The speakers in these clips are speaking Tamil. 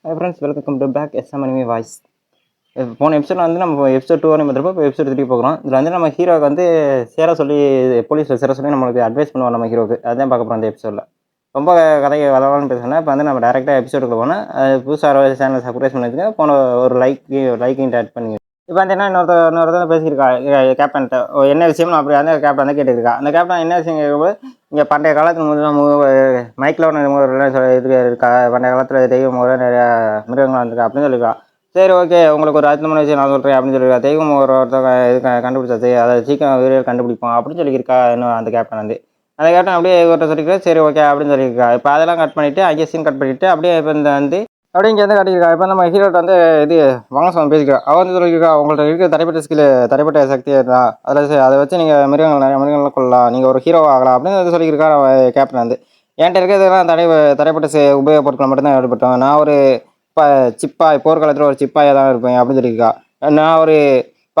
Hi friends, welcome to back SM anime voice. போன எபிசோடில் வந்து நம்ம எபிசோட் 2 வரையும் பார்த்துருப்போம். இப்போ எபிசோட் 3 போகிறோம். இதில் வந்து நம்ம ஹீரோவுக்கு வந்து சேர சொல்லி போலீஸில் சேர சொல்லி நம்மளுக்கு அட்வைஸ் பண்ணுவோம் நம்ம ஹீரோவுக்கு. அதுதான் பார்க்க போகிறோம் அந்த எபிசோடில். ரொம்ப கதையை வளவலான்னு பேசுனா இப்போ வந்து நம்ம டேரெக்டாக எபிசோடுக்கு போனால் புதுசாக சேனல் சப்ஸ்கிரைப் பண்ணியிருக்கேன். போன ஒரு லைக்கிங் ஆட் பண்ணி இப்போ வந்து என்ன இன்னொருத்தர் பேசியிருக்கா கேப்டன்ட்ட என்ன விஷயம் அப்படி அந்த கேப்டன் வந்து கேட்டுருக்கா. அந்த கேப்டன் என்ன விஷயம் கேட்கும்போது இங்கே பண்டைய காலத்துக்கு முதல்ல மைக்கில் இது இருக்கா, பண்டைய காலத்தில் தெய்வம் முதல்ல நிறையா மிருகங்கள் வந்திருக்கா அப்படின்னு சொல்லியிருக்கா. சரி, ஓகே, உங்களுக்கு ஒரு அர்த்தமான விஷயம் நான் சொல்கிறேன் அப்படின்னு சொல்லியிருக்கா. தெய்வம் ஒருத்தர் இது கண்டுபிடிச்சது, அதை சீக்கிரம் வீரர் கண்டுபிடிப்போம் அப்படின்னு சொல்லியிருக்கா. இன்னும் அந்த கேப்டன் வந்து அந்த கேப்டன் அப்படியே ஒருத்தர் சொல்லியிருக்கா. சரி, ஓகே அப்படின்னு சொல்லியிருக்கா. இப்போ அதெல்லாம் கட் பண்ணிவிட்டு அங்கே சீன் கட் பண்ணிவிட்டு அப்படியே இப்போ இந்த வந்து அப்படியே இங்கே வந்து காட்டியிருக்கா. இப்போ நம்ம ஹீரோட்ட வந்து இது வாங்க பேசிக்கிறோம். அவன் வந்து சொல்லியிருக்கா, உங்கள்கிட்ட இருக்கிற தடைப்பட்ட சக்தி தான், அதை வச்சு நீங்கள் நிறைய மிருகங்களை கொள்ளலாம், நீங்கள் ஒரு ஹீரோ ஆகலாம் அப்படின்னு வந்து சொல்லியிருக்கா. கேப்டன் வந்து என்கிட்ட இருக்கிறதெல்லாம் தடைப்பட்ட உபயோகப்பொருட்களை மட்டும்தான் ஏற்பட்டோம். நான் ஒரு போர்க்காலத்தில் ஒரு சிப்பாயாக தான் இருப்பேன் அப்படின்னு சொல்லியிருக்கா. நான் ஒரு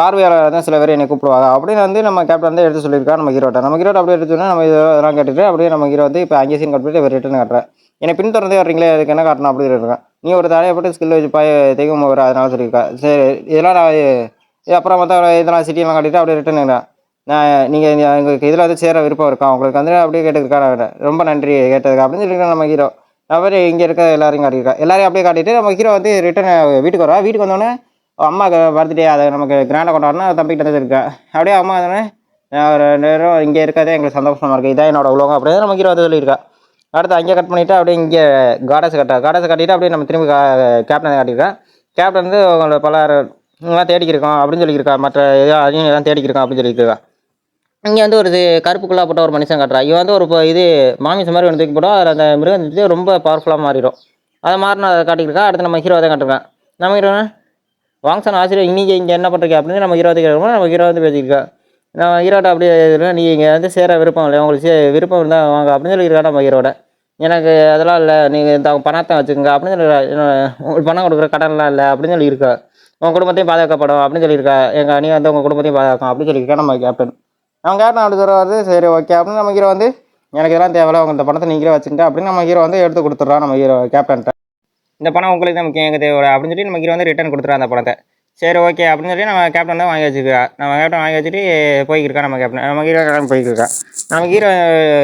பார்வையாளர் தான் சில பேர் என்னை கூப்பிடுவாங்க அப்படின்னு வந்து நம்ம கேப்டன் வந்து எடுத்து சொல்லியிருக்கா. நம்ம ஹீரோட்ட அப்படியே எடுத்துன்னா நம்ம இதெல்லாம் கேட்டுட்டு அப்படியே நம்ம ஹீரோ வந்து இப்போ அங்கே சீன் கட் பண்ணிட்டு ரிட்டர்ன் காட்டுறேன். என்னை பின்தொடர்ந்தே வர்றீங்களே, அதுக்கு என்ன காட்டணும் அப்படின்னு இருக்கேன். நீ ஒரு தடையப்பட்ட ஸ்கில் வச்சு தெய்வம் வர அதனால சொல்லியிருக்கா. சரி, இதெல்லாம் நான் இது அப்புறம் மற்ற இதெல்லாம் சிட்டியெல்லாம் காட்டிட்டு அப்படியே ரிட்டர்ன் நான் நீங்கள் எங்களுக்கு இதில் வந்து சேர விருப்பம் இருக்கா உங்களுக்கு வந்து அப்படியே கேட்டுருக்கா. ரொம்ப நன்றி கேட்டதுக்கு அப்படின்னு சொல்லியிருக்கேன் நம்ம ஹீரோ. அவர் இங்கே இருக்க எல்லாரையும் காட்டியிருக்கா. எல்லாரையும் அப்படியே காட்டிட்டு நம்ம ஹீரோ வந்து ரிட்டர்ன் வீட்டுக்கு வருவா. வீட்டுக்கு வந்தோடனே அம்மாவுக்கு பர்த்டே அதை நமக்கு கிராண்டாக கொண்டாடணும் தம்பிக்கிட்ட தான் இருக்கா. அப்படியே அம்மா தானே ஒரு 2 நேரம் இங்கே இருக்காதே எங்களுக்கு சந்தோஷமாக இருக்குது, இதான் என்னோட உலகம் அப்படின்னு நம்ம ஹீரோ வந்து சொல்லியிருக்கா. அடுத்து அங்கே கட் பண்ணிவிட்டு அப்படியே இங்கே காடஸை காட்டிட்டு அப்படியே நம்ம திரும்பி கேப்டனை காட்டியிருக்கேன். கேப்டன் வந்து உங்களோட இதெல்லாம் தேடிக்கிருக்கோம் அப்படின்னு சொல்லியிருக்கா. மற்ற அதையும் எல்லாம் தேடிக்கிருக்கோம் அப்படின்னு சொல்லியிருக்கா. இங்கே வந்து ஒரு கருப்புக்குள்ளே போட்ட ஒரு மனுஷன் காட்டுறா. இவன் வந்து ஒரு இது மாமிசம் மாதிரி ஒன்று தூக்கி போட்டோம். அதில் அந்த மிருகம் ரொம்ப பவர்ஃபுல்லாக மாறிடும். அதை மாறின அதை காட்டியிருக்கா. அடுத்து நம்ம ஹீரோ தான் காட்டிருக்கேன். நம்ம ஹீரோ வாங்க சார் ஆசிரியர் இன்றைக்கி இங்கே என்ன பண்ணுறீங்க அப்படின்னு நம்ம ஹீரோ வந்து கேட்குறோம். நம்ம ஹீரோ வந்து பேசியிருக்கா. நம்ம ஹீரோட்ட அப்படியே நீங்கள் இங்கே வந்து சேர விருப்பம் இல்லை, உங்களுக்கு விருப்பம் இருந்தால் வாங்க அப்படின்னு சொல்லியிருக்கா. நம்ம ஹீரோட எனக்கு அதெல்லாம் இல்லை, நீங்கள் இந்த பணத்தை வச்சுக்கோங்க அப்படின்னு சொல்லி உங்களுக்கு பணம் கொடுக்குற கடன்லாம் இல்லை அப்படின்னு சொல்லியிருக்கா. உங்கள் குடும்பத்தையும் பாதுகாக்கப்படும் அப்படின்னு சொல்லியிருக்கா. நீ வந்து உங்கள் குடும்பத்தையும் பாதுகாக்கும் அப்படின்னு சொல்லியிருக்கா நம்ம கேப்டன். அவன் கேப்டன் அப்படி சொல்லுவாரு. சரி, ஓகே அப்படின்னு நம்ம ஹீரோ வந்து எனக்கு இதெல்லாம் தேவையில்ல, உங்கள் இந்த பணத்தை நீங்களே வச்சுக்கிட்டு அப்படின்னு நம்ம ஹீரோ வந்து எடுத்து கொடுத்துட்றான் நம்ம ஹீரோ கேப்டன்ட்ட. இந்த பணம் உங்களுக்கு தான் முக்கியம், எங்கள் தேவை அப்படின்னு சொல்லி நம்ம ஹீரோ வந்து ரிட்டர்ன் கொடுத்துட்றான் அந்த பணத்தை. சரி, ஓகே அப்படின்னு சொல்லி நம்ம கேப்டன் தான் வாங்கி வச்சுருக்கா. நம்ம கேப்டன் வாங்கி வச்சுட்டு போய்க்கிருக்கா. நம்ம கேப்டன் நம்ம ஹீரோ போய்க்கிருக்கா. நம்ம ஹீரோ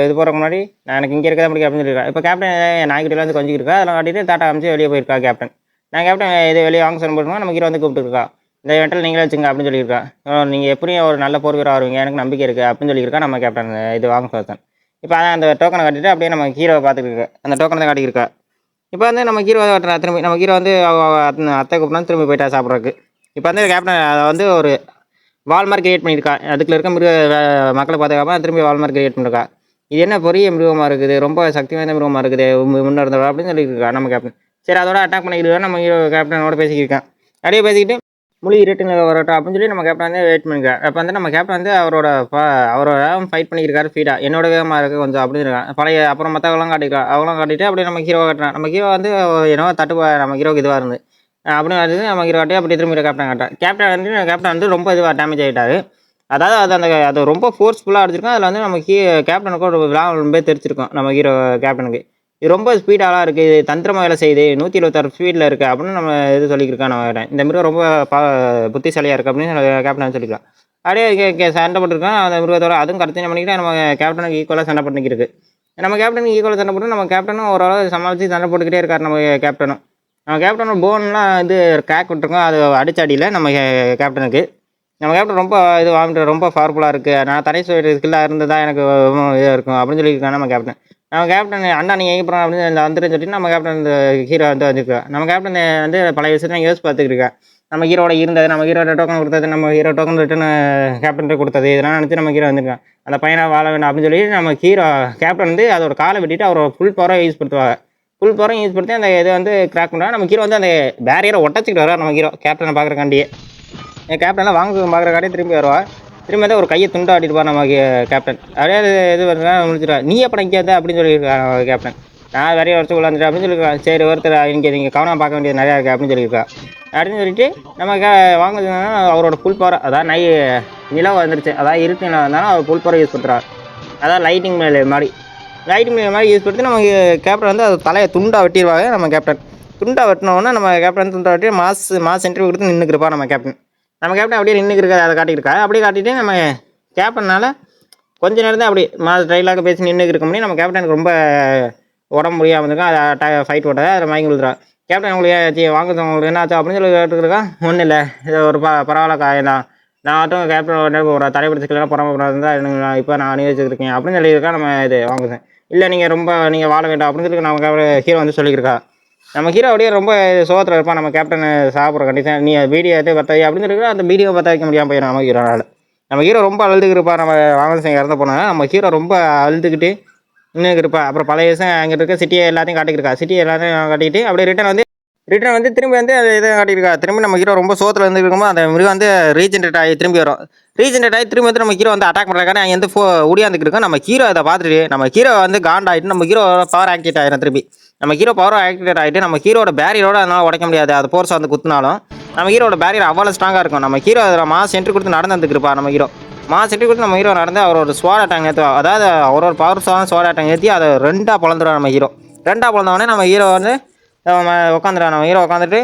இது போகிறக்கு முன்னாடி நான் எனக்கு இங்கே இருக்கதான் முடியும் அப்படின்னு சொல்லியிருக்கா. இப்போ கேப்டன் நாய்கிட்ட வந்து கொஞ்சிக்கிருக்கா. அதெல்லாம் காட்டிட்டு டாட்டா அமைச்சு வெளியே போயிருக்கா கேப்டன். நான் கேப்டன் இது வெளியே வாங்க சொல்ல போட்டுருக்கோம். நம்ம ஹீரோ வந்து கூப்பிட்டுருக்கா. இந்த வெட்டல் நீங்களே வச்சுங்க அப்படின்னு சொல்லியிருக்கா. நீங்கள் எப்படியும் ஒரு நல்ல போர் வீரர் வருவீங்க, எனக்கு நம்பிக்கை இருக்குது அப்படின்னு சொல்லியிருக்கா நம்ம கேப்டன் இது வாங்க சொல்லிட்டேன். இப்போ அதான் அந்த டோக்கனை காட்டிட்டு அப்படியே நம்ம ஹீரோவை பார்த்துட்டு அந்த டோக்கனை தான் காட்டியிருக்கா. இப்போ வந்து நம்ம ஹீரோ திரும்பி நம்ம ஹீரோ வந்து அத்தை கூப்பிட்டா திரும்பி போயிட்டா சாப்பிட்றதுக்கு. இப்போ வந்து கேப்டன் அதை வந்து ஒரு வால்மார்க் கிரியேட் பண்ணியிருக்கா. அதுக்குள்ள இருக்க மக்களை பாதுகாப்பாக திரும்பி வால்மார்க் கிரியேட் பண்ணியிருக்கா. இது என்ன பெரிய மிருகமாக இருக்குது, ரொம்ப சக்தி வாய்ந்த மிருகமாக இருக்குது முன்னே இருந்தவா அப்படின்னு சொல்லியிருக்கா நம்ம கேப்டன். சரி, அதோட அட்டாக் பண்ணிக்கிட்டு நம்ம ஹீரோ கேப்டனோட பேசிக்கிருக்கேன். அப்படியே பேசிக்கிட்டு மொழி ரிட்டர்னில் வரட்டும் அப்படின்னு சொல்லி நம்ம கேப்டன் வந்து வெயிட் பண்ணியிருக்காரு. அப்போ வந்து நம்ம கேப்டன் வந்து அவரோட ஃபைட் பண்ணியிருக்காரு ஸ்பீடாக. என்னோட வேகமாக இருக்குது கொஞ்சம் அப்படின்னு இருக்கான் பழைய. அப்புறம் மற்றவங்களாம் அவங்களாம் காட்டிட்டு அப்படியே நம்ம ஹீரோ காட்டுறான். நம்ம ஹீரோ வந்து என்னோ நம்ம ஹீரோக்கு இதுவாக இருந்து அப்படின்னு வந்து நம்ம ஹீரோ காட்டி அப்படி திரும்பி கேப்டன் காட்டான். கேப்டன் வந்து ரொம்ப இதுவாக டேமேஜ் ஆகிட்டார். அதாவது அது ரொம்ப ஃபோர்ஸ்ஃபுல்லாக அடிச்சிருக்கோம். அதில் வந்து நம்ம கேப்டனுக்கு ஒரு விழா ரொம்ப தெரிச்சிருக்கோம் நம்ம ஹீரோ கேப்டனுக்கு. இது ரொம்ப ஸ்பீடாலாம் இருக்குது, இது தந்திரமாக வேலை செய்யுது, 126 ஸ்பீடில் இருக்குது அப்படின்னு நம்ம இது சொல்லியிருக்கோம். நம்ம இந்த மிருகம் ரொம்ப புத்திசாலியாக இருக்குது அப்படின்னு கேப்டன் சொல்லிக்கலாம். அப்படியே சண்டை போட்டுருக்கோம் அந்த மிருகத்தோட. அதுவும் கடைசி பண்ணிக்கிட்டு நம்ம கேப்டனுக்கு ஈக்குவலாக சண்டை பண்ணிக்கிருக்கு. நம்ம கேப்டனுக்கு ஈக்குவலாக சண்டை போட்டு நம்ம கேப்டனும் ஓரளவு சமாளித்து சண்டை போட்டுக்கிட்டே இருக்கார் நம்ம கேப்டனும். நம்ம கேப்டனோட போன்லாம் இது கிராக் விட்டுருக்கோம். அது அடிச்சாடியில் நம்ம கேப்டனுக்கு. நம்ம கேப்டன் ரொம்ப இது வாங்கிட்டு ரொம்ப பவர்ஃபுல்லாக இருக்குது, நான் தடை ஸ்கில்லாக இருந்ததா எனக்கு இதாக இருக்கும் அப்படின்னு சொல்லியிருக்காங்க நம்ம கேப்டன். நம்ம கேப்டன் அண்ணா நீங்கள் எங்கே போகிறோம் அப்படின்னு வந்துட்டு சொல்லிட்டு நம்ம கேப்டன் இந்த ஹீரோ வந்து வந்துருக்கோம். நம்ம கேப்டன் வந்து பழைய விஷயத்தை யோசிச்சு பார்த்துருக்கேன். நம்ம ஹீரோட இருந்தது, நம்ம ஹீரோட டோக்கன் கொடுத்தது, நம்ம ஹீரோ டோக்கன் ரிட்டன் கேப்டன் கொடுத்தது, இதெல்லாம் நினச்சி நம்ம ஹீரோ வந்துருக்கேன். அந்த பையனை வாழ வேண்டாம் அப்படின்னு சொல்லி நம்ம கேப்டன் வந்து அதோட காலை வெட்டிட்டு அவரோட ஃபுல் பவரை யூஸ் பண்ணுவாங்க. ஃபுல் பவரையும் யூஸ் பண்ணி அந்த இதை வந்து கிராக் பண்ணுறாங்க. நம்ம ஹீரோ வந்து அந்த பேரியரை ஒட்டச்சிக்கிட்டு வர்றார் நம்ம ஹீரோ கேப்டனை பார்க்குறக்காண்டியே. கேப்டன்லாம் வாங்க பார்க்குறக்காண்டியே திரும்பி வருவார். திரும்பி வந்து ஒரு கையை துண்டா ஆட்டிருப்பார் நம்ம கேப்டன். அப்படியே இது முடிச்சிடுவார். நீ எப்போ இங்கே இருந்தா அப்படின்னு சொல்லியிருக்காங்க கேப்டன். நான் நிறைய வருஷம் வந்துட்டேன் அப்படின்னு சொல்லியிருக்கான். சரி, ஒருத்தர் இங்கே நீங்கள் கவனம் பார்க்க வேண்டியது நிறையா இருக்குது அப்படின்னு சொல்லியிருக்கான். அப்படின்னு சொல்லிட்டு நம்ம வாங்குறதுனா அவரோட ஃபுல் பவர், அதாவது நிலவு வந்துருச்சு, அதாவது இருட்டு நிலவு வந்தாலும் அவர் ஃபுல் பவர் யூஸ் பண்ணுறாரு. அதாவது லைட்டிங் மேலே மாதிரி யூஸ் பண்ணி நம்ம கேப்டன் வந்து அது தலையை துண்டாக வெட்டிடுவாங்க நம்ம கேப்டன். துண்டா வெட்டினோன்னா நம்ம கேப்டன் துண்டா வெட்டி மாஸ் இன்டர்வியூ கொடுத்து நின்றுக்கிறப்பா நம்ம கேப்டன் அப்படியே நின்றுக்கிறக்க அதை காட்டியிருக்கா. அப்படியே காட்டிட்டு நம்ம கேப்டனால் கொஞ்ச நேரம் தான் அப்படி டைலாக பேசி நின்று இருக்க முடியும். நம்ம கேப்டனுக்கு ரொம்ப உடம்பு முடியாமல் இருக்கும். அதை ஃபைட் ஓட்டதை அதில் மயங்கி விழுதுறா. கேப்டன் உங்களுக்கு வாங்குறவங்களுக்கு என்ன ஆச்சு அப்படின்னு சொல்லி கேட்டுருக்கா. ஒன்றும் இல்லை, இது ஒரு பரவாயில்ல காயம் தான், நான் மட்டும் கேப்டன் ஒரு தலைப்படுத்திக்கலாம் பொறாமக்கூடாது தான் எனக்கு இப்போ நான் அணிவிச்சிருக்கேன் அப்படின்னு சொல்லியிருக்கா. நம்ம இது வாங்குறேன். இல்லை நீங்கள் வாழ வேண்டாம் அப்படின்னு சொல்லி நம்ம ஹீரோ வந்து சொல்லியிருக்கா. நம்ம ஹீரோ அப்படியே ரொம்ப சோகத்தில் இருப்பான். நம்ம கேப்டன் சாப்பிட்ற கண்டிஷன் நீ வீடியோ எடுத்து பற்ற அப்படின்னு சொல்லி அந்த வீடியோ பற்ற வைக்க முடியாமல் போயிடும் நம்ம ஹீரோனால். நம்ம ஹீரோ ரொம்ப அழுதுகிருப்பா. நம்ம வாங்கல் சிங் இறந்து போனாங்க. நம்ம ஹீரோ ரொம்ப அழுதுகிட்டு இன்னும் இருப்பா. அப்புறம் பழைய வருஷம் அங்கே இருக்க சிட்டியை எல்லாத்தையும் காட்டியிருக்கா. சிட்டியை எல்லாத்தையும் காட்டிட்டு அப்படியே ரிட்டன் வந்து திரும்பி வந்து அதை இதை காட்டியிருக்கா. திரும்பி நம்ம ஹீரோ ரொம்ப சோத்தில் இருந்து இருக்கும்போது அந்த மிருகம் வந்து ரீஜென்ரேட் ஆகி திரும்பி வரும். ரீஜென்ரேட் ஆகி திரும்பி வந்து நம்ம ஹீரோ வந்து அட்டாக் பண்ணுறாங்க. அங்கே வந்து ஓடியாந்துட்டு இருக்கோம். நம்ம ஹீரோ அதை பார்த்துட்டு நம்ம ஹீரோ வந்து காண்டாகிட்டு நம்ம ஹீரோ பவர் ஆக்டிவேட் ஆகிடும். திரும்பி நம்ம ஹீரோ பவர் ஆக்டிவேட் ஆகிட்டு நம்ம ஹீரோட பேரியரோட அதனால் உடைக்க முடியாது. அது போர்ஸ் வந்து குத்துனாலும் நம்ம ஹீரோட பேரியர் அவ்வளோ ஸ்ட்ராங்காக இருக்கும். நம்ம ஹீரோ அதில் மாஸ் என்ட்ரி கொடுத்து நடந்து வந்துருப்பா. நம்ம ஹீரோ மாஸ் என்ட்ரி கொடுத்து நம்ம ஹீரோ நடந்து அவரோட ஸ்வாட் அட்டாக் ஏற்றுவா. அதாவது அவரோட பவர் ஸ்வாட் அட்டாக் ஏற்றி அதை 2ஆக பிளந்துடும். நம்ம ஹீரோ 2ஆக பிளந்தவொடனே நம்ம ஹீரோ வந்து உட்காந்துடுவான். நம்ம ஹீரோ உட்காந்துட்டு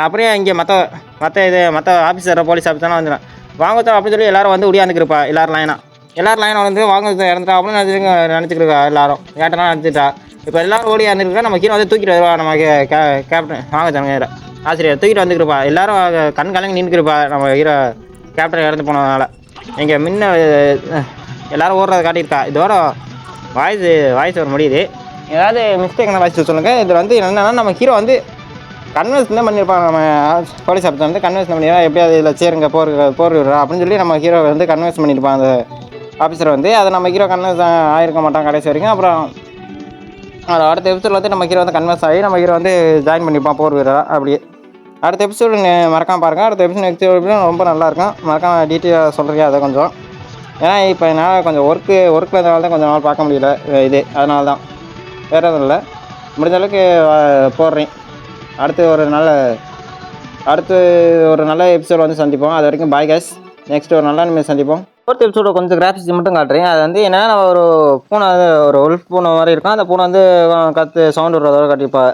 அப்படியே இங்கே மற்ற ஆஃபீஸர் போலீஸ் ஆஃபீஸர்லாம் வந்துடும். வாங்கத்தோ அப்படின்னு சொல்லி எல்லோரும் வந்து ஒடியாந்துருப்பா. எல்லாரும் லைனாக வந்து வாங்க இறந்துட்டா அப்படின்னு நினச்சிக்கிருக்கா. எல்லாரும் கேட்டெல்லாம் நினச்சிட்டா. இப்போ எல்லோரும் ஓடி வந்துருக்கா. நம்ம ஹீரோ வந்து தூக்கிட்டு வருவா. நம்ம கேப்டன் வாங்க ஆசிரியர் தூக்கிட்டு வந்துருப்பா. எல்லோரும் கண் கலங்கி நின்றுருப்பா. நம்ம ஹீரோ கேப்டன் இறந்து போனதுனால இங்கே எல்லோரும் ஓடுறதை காட்டியிருக்கா. இதோட வாய்ஸ் வர முடியுது. ஏதாவது மிஸ்டேக்னா வாய்ஸ் சொல்லுங்கள். இதில் வந்து என்னென்னா நம்ம ஹீரோ வந்து கன்வென்ஸ் தான் பண்ணியிருப்பாங்க. நம்ம போலீஸ் ஆஃபீஸர் வந்து கன்வென்ஸ் பண்ணிடுறா. எப்படியாவது இதில் சேருங்க போர் விடுறா அப்படின்னு சொல்லி நம்ம ஹீரோ வந்து கன்வென்ஸ் பண்ணியிருப்பான். அந்த ஆஃபீஸர் வந்து அதை நம்ம ஹீரோ கன்வென்ஸ் ஆகிருக்க மாட்டான் கடைசி வரைக்கும். அப்புறம் அடுத்த எபிசோடில் வந்து நம்ம ஹீரோ வந்து கன்வென்ஸ் ஆகி நம்ம ஹீரோ வந்து ஜாயின் பண்ணியிருப்பான் போர் வீரரா. அப்படியே அடுத்த எபிசோடு மறக்காமல் பாருங்கள். அடுத்த எபிசோடு ரொம்ப நல்லாயிருக்கும். மறக்காமல் டீட்டெயிலாக சொல்கிறீங்க அதை கொஞ்சம். ஏன்னா இப்போ என்னால் கொஞ்சம் ஒர்க்கில் இருந்தனால தான் கொஞ்சம் நாள் பார்க்க முடியல இது, அதனால தான், வேறு எதுவும் இல்லை. முடிஞ்ச அளவுக்கு போடுறேன். அடுத்து ஒரு நல்ல எபிசோடு வந்து சந்திப்போம். அது வரைக்கும் பாய் கைஸ். நெக்ஸ்ட் ஒரு நல்ல நிமிஷம் சந்திப்போம். ஃபோர்த் எபிசோட கொஞ்சம் கிராஃபிக்ஸ் மட்டும் காட்டுறேன். அது வந்து என்னன்னா ஒரு பூனை, ஒரு உல்ஃப் பூனை மாதிரி இருக்கும். அந்த பூனை வந்து கற்று சவுண்ட் விடுறதோட காட்டியிருப்பா.